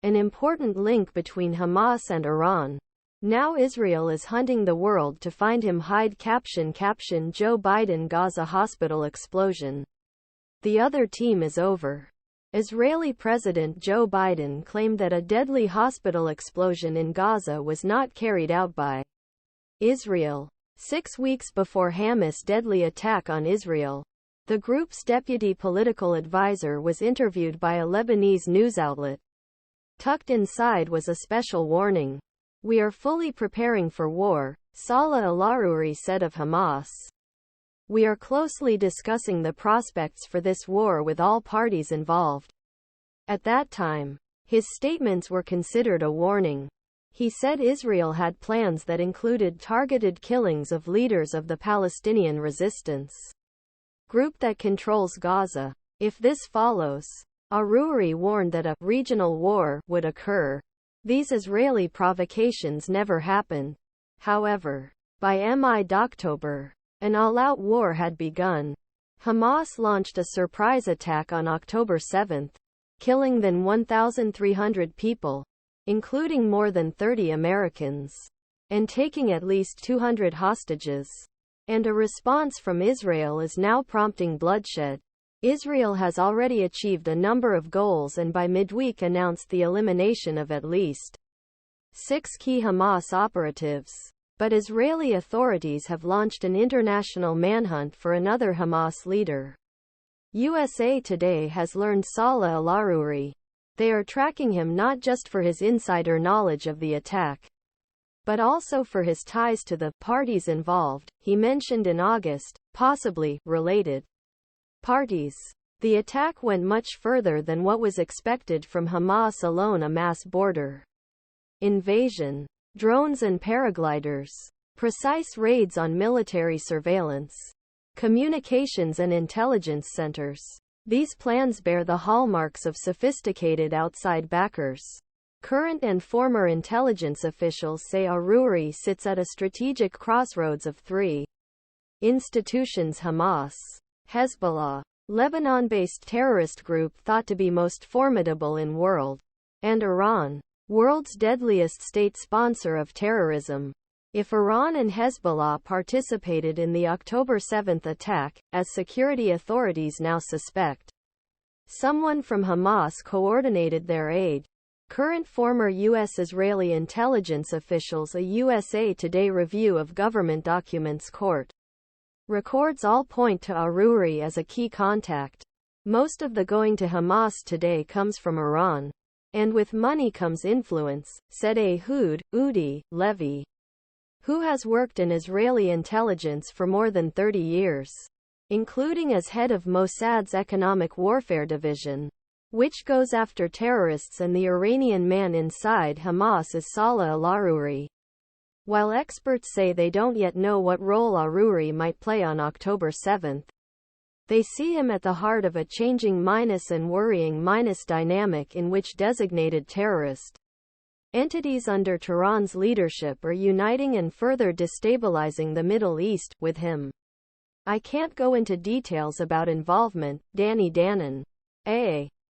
an important link between Hamas and Iran. Now Israel is hunting the world to find him. Hide caption Joe Biden Gaza hospital explosion. The other team is over. Israeli President Joe Biden claimed that a deadly hospital explosion in Gaza was not carried out by Israel. 6 weeks before Hamas' deadly attack on Israel, the group's deputy political advisor was interviewed by a Lebanese news outlet. Tucked inside was a special warning. "We are fully preparing for war," Salah al-Aruri said of Hamas. "We are closely discussing the prospects for this war with all parties involved." At that time, his statements were considered a warning. He said Israel had plans that included targeted killings of leaders of the Palestinian resistance group that controls Gaza. If this follows, Aruri warned that a regional war would occur. These Israeli provocations never happened. However, by mid-October, an all-out war had begun. Hamas launched a surprise attack on October 7, killing than 1,300 people, including more than 30 Americans, and taking at least 200 hostages. And a response from Israel is now prompting bloodshed. Israel has already achieved a number of goals and by midweek announced the elimination of at least 6 key Hamas operatives. But Israeli authorities have launched an international manhunt for another Hamas leader. USA Today has learned Salah al-Aruri. They are tracking him not just for his insider knowledge of the attack, but also for his ties to the parties involved, he mentioned in August, possibly related parties. The attack went much further than what was expected from Hamas alone: a mass border invasion, drones and paragliders, precise raids on military surveillance, communications and intelligence centers. These plans bear the hallmarks of sophisticated outside backers. Current and former intelligence officials say Aruri sits at a strategic crossroads of 3 institutions: Hamas, Hezbollah, Lebanon-based terrorist group thought to be most formidable in world, and Iran, world's deadliest state sponsor of terrorism. If Iran and Hezbollah participated in the October 7 attack, as security authorities now suspect, someone from Hamas coordinated their aid. Current former U.S.-Israeli intelligence officials. A USA Today review of government documents court records all point to Aruri as a key contact. Most of the going to Hamas today comes from Iran. And with money comes influence, said Ehud Udi Levy, who has worked in Israeli intelligence for more than 30 years, including as head of Mossad's Economic Warfare Division, which goes after terrorists, and the Iranian man inside Hamas is Salah al-Aruri. While experts say they don't yet know what role Aruri might play on October 7, they see him at the heart of a changing and worrying dynamic in which designated terrorist entities under Tehran's leadership are uniting and further destabilizing the Middle East, with him. "I can't go into details about involvement," Danny Danon, a